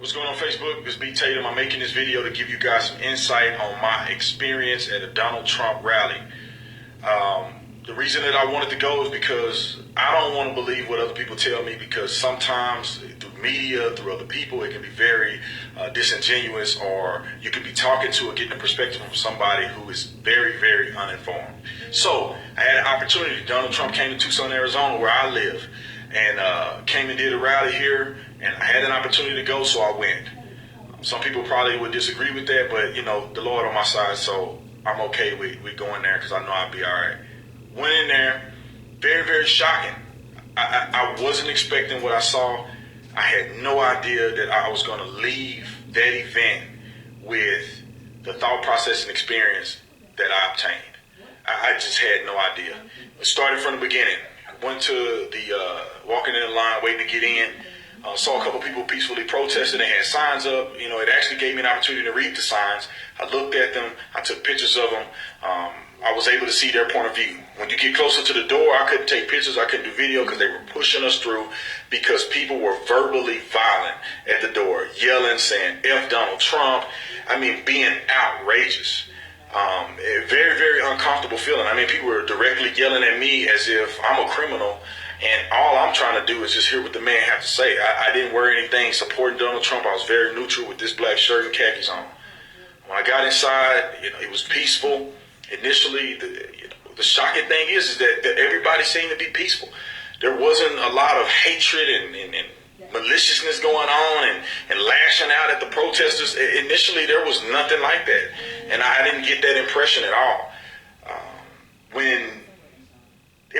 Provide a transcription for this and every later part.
What's going on Facebook? This is B. Tatum. I'm making this video to give you guys some insight on my experience at a Donald Trump rally. The reason that I wanted to go is because I don't want to believe what other people tell me, because sometimes through media, through other people, it can be very disingenuous, or you could be talking to or getting a perspective from somebody who is very, very uninformed. So I had an opportunity. Donald Trump came to Tucson, Arizona, where I live, and came and did a rally here, and I had an opportunity to go, so I went. Some people probably would disagree with that, but, you know, the Lord on my side, so I'm okay with going there because I know I'll be all right. Went in there, very, very shocking. I wasn't expecting what I saw. I had no idea that I was going to leave that event with the thought process and experience that I obtained. I just had no idea. It started from the beginning. Went to the walking in the line, waiting to get in. Saw a couple people peacefully protesting. They had signs up. You know, it actually gave me an opportunity to read the signs. I looked at them. I took pictures of them. I was able to see their point of view. When you get closer to the door, I couldn't take pictures. I couldn't do video because they were pushing us through, because people were verbally violent at the door, yelling, saying F Donald Trump. I mean, being outrageous. A very, very uncomfortable feeling. I mean, people were directly yelling at me as if I'm a criminal, and all I'm trying to do is just hear what the man had to say. I didn't wear anything supporting Donald Trump. I was very neutral with this black shirt and khakis on. When I got inside, you know, it was peaceful. Initially, the shocking thing is that everybody seemed to be peaceful. There wasn't a lot of hatred and maliciousness going on and lashing out at the protesters. Initially, there was nothing like that, and I didn't get that impression at all.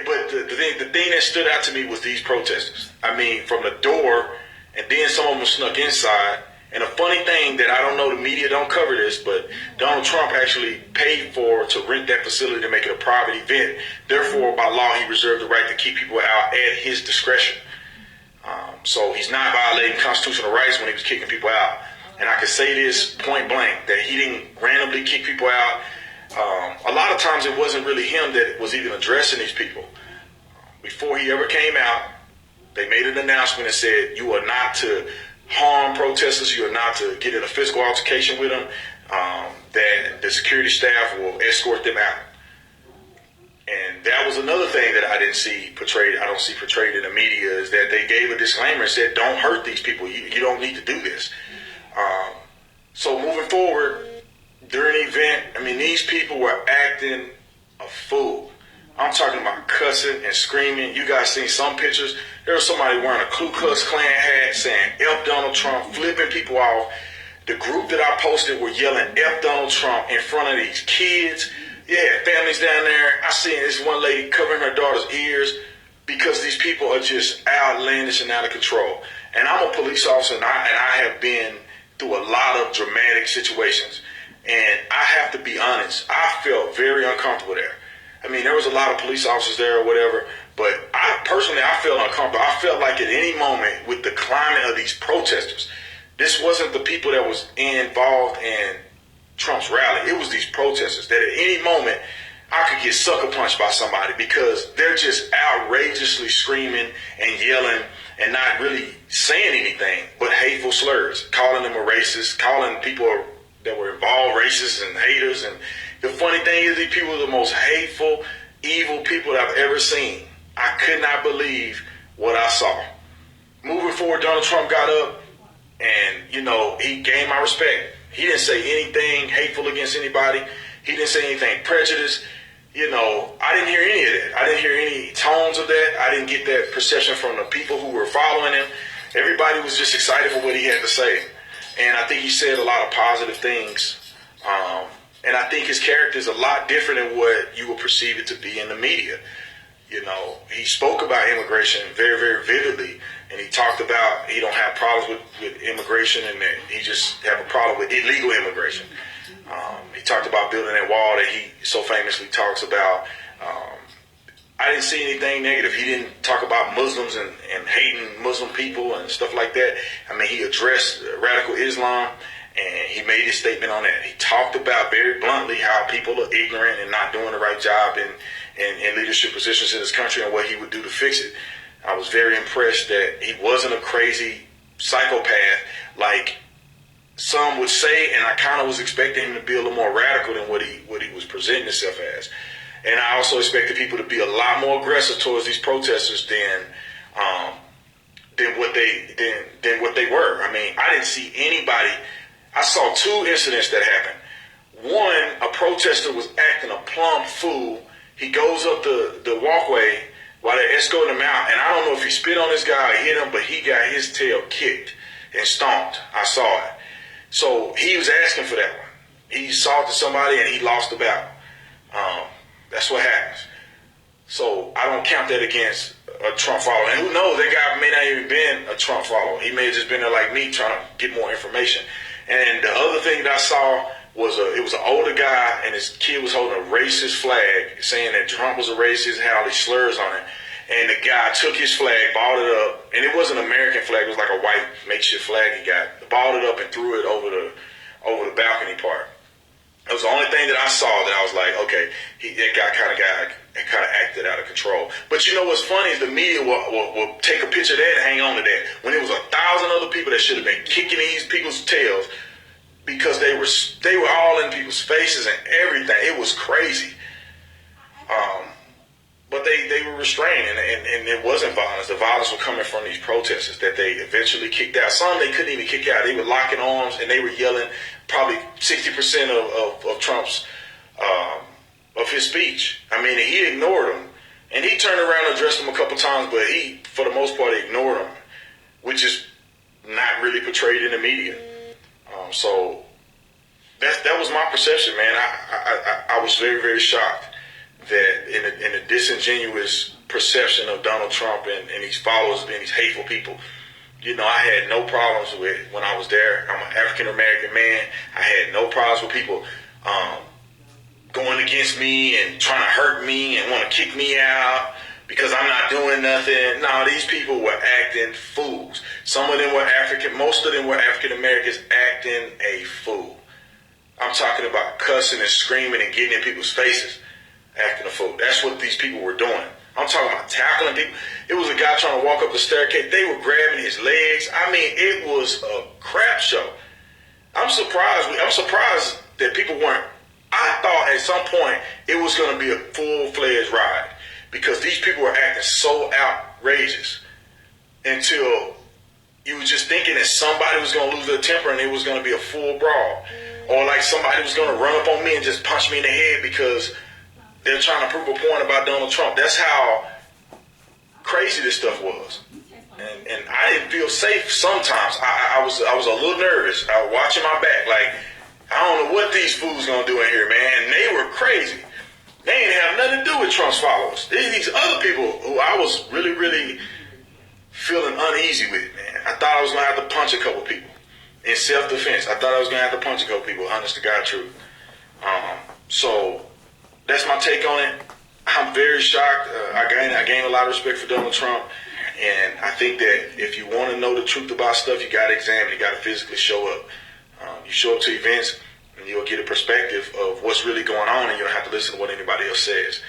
But the thing that stood out to me was these protesters. I mean, from the door, and then some of them snuck inside. And a funny thing that I don't know, the media don't cover this, but Donald Trump actually paid to rent that facility to make it a private event. Therefore, by law, he reserved the right to keep people out at his discretion. So he's not violating constitutional rights when he was kicking people out. And I can say this point blank, that he didn't randomly kick people out. A lot of times it wasn't really him that was even addressing these people. Before he ever came out, they made an announcement and said, you are not to harm protesters, you are not to get in a physical altercation with them, that the security staff will escort them out. And that was another thing that I don't see portrayed in the media, is that they gave a disclaimer and said, don't hurt these people, you don't need to do this. So moving forward, during the event, I mean, these people were acting a fool. I'm talking about cussing and screaming. You guys seen some pictures. There was somebody wearing a Ku Klux Klan hat saying F Donald Trump, flipping people off. The group that I posted were yelling F Donald Trump in front of these kids. Yeah, families down there. I seen this one lady covering her daughter's ears, because these people are just outlandish and out of control. And I'm a police officer, and I have been through a lot of dramatic situations. And I have to be honest, I felt very uncomfortable there. I mean, there was a lot of police officers there or whatever, but I felt uncomfortable. I felt like at any moment, with the climate of these protesters, this wasn't the people that was involved in Trump's rally. It was these protesters that at any moment I could get sucker punched by somebody, because they're just outrageously screaming and yelling and not really saying anything but hateful slurs, calling them a racist, calling people that were involved racists and haters. And the funny thing is, these people are the most hateful, evil people that I've ever seen. I could not believe what I saw. Moving forward, Donald Trump got up and, you know, he gained my respect. He didn't say anything hateful against anybody. He didn't say anything prejudiced. You know, I didn't hear any of that. I didn't hear any tones of that. I didn't get that perception from the people who were following him. Everybody was just excited for what he had to say. And I think he said a lot of positive things. And I think his character is a lot different than what you would perceive it to be in the media. You know, he spoke about immigration very, very vividly. And he talked about he don't have problems with immigration, and that he just have a problem with illegal immigration. He talked about building that wall that he so famously talks about. I didn't see anything negative. He didn't talk about Muslims and hating Muslim people and stuff like that. I mean, he addressed radical Islam, and he made his statement on that. He talked about very bluntly how people are ignorant and not doing the right job in leadership positions in this country, and what he would do to fix it. I was very impressed that he wasn't a crazy psychopath, like some would say, and I kind of was expecting him to be a little more radical than what he was presenting himself as. And I also expected people to be a lot more aggressive towards these protesters than what they were. I mean, I didn't see anybody. I saw two incidents that happened. One, a protester was acting a plumb fool. He goes up the walkway while they're escorting him out, and I don't know if he spit on this guy or hit him, but he got his tail kicked and stomped. I saw it. So he was asking for that one. He assaulted somebody and he lost the battle. That's what happens. So I don't count that against a Trump follower. And who knows, that guy may not even been a Trump follower. He may have just been there like me trying to get more information. And the other thing that I saw was it was an older guy, and his kid was holding a racist flag saying that Trump was a racist, had all these slurs on it. And the guy took his flag, balled it up, and it wasn't an American flag, it was like a white makeshift flag he got, balled it up and threw it over the balcony part. It was the only thing that I saw that I was like, okay, that guy kind of acted out of control. But you know what's funny is the media will take a picture of that and hang on to that. When there was 1,000 other people that should have been kicking these people's tails because they were all in people's faces and everything. It was crazy. But they were restrained, and it wasn't violence. The violence was coming from these protesters that they eventually kicked out. Some they couldn't even kick out. They were locking arms, and they were yelling probably 60% of Trump's, of his speech. I mean, he ignored them. And he turned around and addressed them a couple times, but he, for the most part, ignored them, which is not really portrayed in the media. So that was my perception, man. I was very, very shocked that in a disingenuous perception of Donald Trump and these followers being these hateful people, you know, I had no problems with when I was there. I'm an African-American man. I had no problems with people going against me and trying to hurt me and want to kick me out because I'm not doing nothing. No, these people were acting fools. Some of them were most of them were African-Americans acting a fool. I'm talking about cussing and screaming and getting in people's faces. Acting a fool. That's what these people were doing. I'm talking about tackling people. It was a guy trying to walk up the staircase. They were grabbing his legs. I mean, it was a crap show. I'm surprised that people weren't. I thought at some point it was going to be a full-fledged ride because these people were acting so outrageous until you were just thinking that somebody was going to lose their temper and it was going to be a full brawl. Or like somebody was going to run up on me and just punch me in the head because they're trying to prove a point about Donald Trump. That's how crazy this stuff was. And I didn't feel safe sometimes. I was a little nervous. I was watching my back. Like, I don't know what these fools gonna do in here, man. And they were crazy. They ain't have nothing to do with Trump's followers. These other people who I was really, really feeling uneasy with, man. I thought I was gonna have to punch a couple people. In self-defense, I thought I was gonna have to punch a couple people, honest to God truth. So that's my take on it. I'm very shocked. I gain a lot of respect for Donald Trump. And I think that if you want to know the truth about stuff, you got to examine. You got to physically show up. You show up to events, and you'll get a perspective of what's really going on, and you don't have to listen to what anybody else says.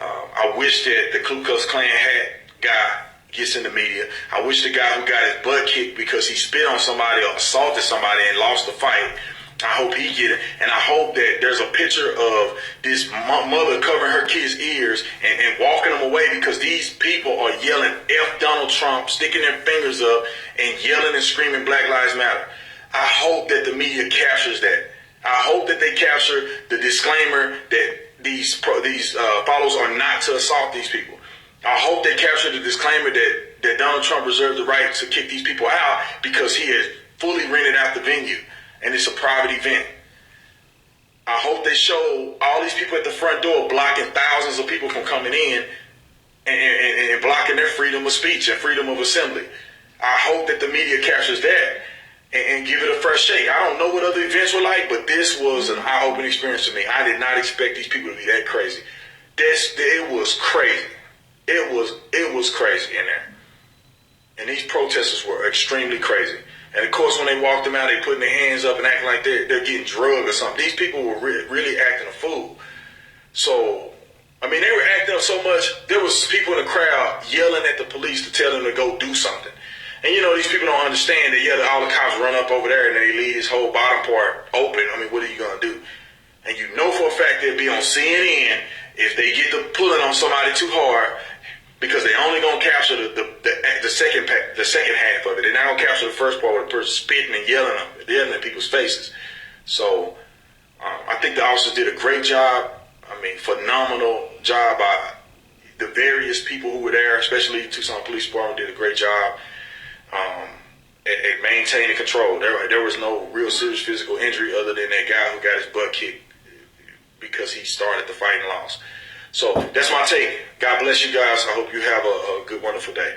I wish that the Ku Klux Klan hat guy gets in the media. I wish the guy who got his butt kicked because he spit on somebody or assaulted somebody and lost the fight, I hope he get it. And I hope that there's a picture of this mother covering her kid's ears and walking them away because these people are yelling F Donald Trump, sticking their fingers up and yelling and screaming Black Lives Matter. I hope that the media captures that. I hope that they capture the disclaimer that these followers are not to assault these people. I hope they capture the disclaimer that Donald Trump reserved the right to kick these people out because he has fully rented out the venue. And it's a private event. I hope they show all these people at the front door blocking thousands of people from coming in and blocking their freedom of speech and freedom of assembly. I hope that the media captures that and give it a fresh shake. I don't know what other events were like, but this was an eye-opening experience to me. I did not expect these people to be that crazy. It was crazy. It was crazy in there. And these protesters were extremely crazy. And of course, when they walked them out, they putting their hands up and acting like they're getting drugged or something. These people were really acting a fool. So, I mean, they were acting up so much. There was people in the crowd yelling at the police to tell them to go do something. And these people don't understand that, all the cops run up over there and they leave his whole bottom part open. I mean, what are you going to do? And you know for a fact they'll be on CNN if they get to pulling on somebody too hard, because they only going to capture the second half of it. They're not going to capture the first part where the person spitting and yelling in people's faces. So I think the officers did a great job. I mean, phenomenal job by the various people who were there, especially Tucson Police Department did a great job at maintaining control. There was no real serious physical injury other than that guy who got his butt kicked because he started the fight and lost. So that's my take. God bless you guys. I hope you have a good, wonderful day.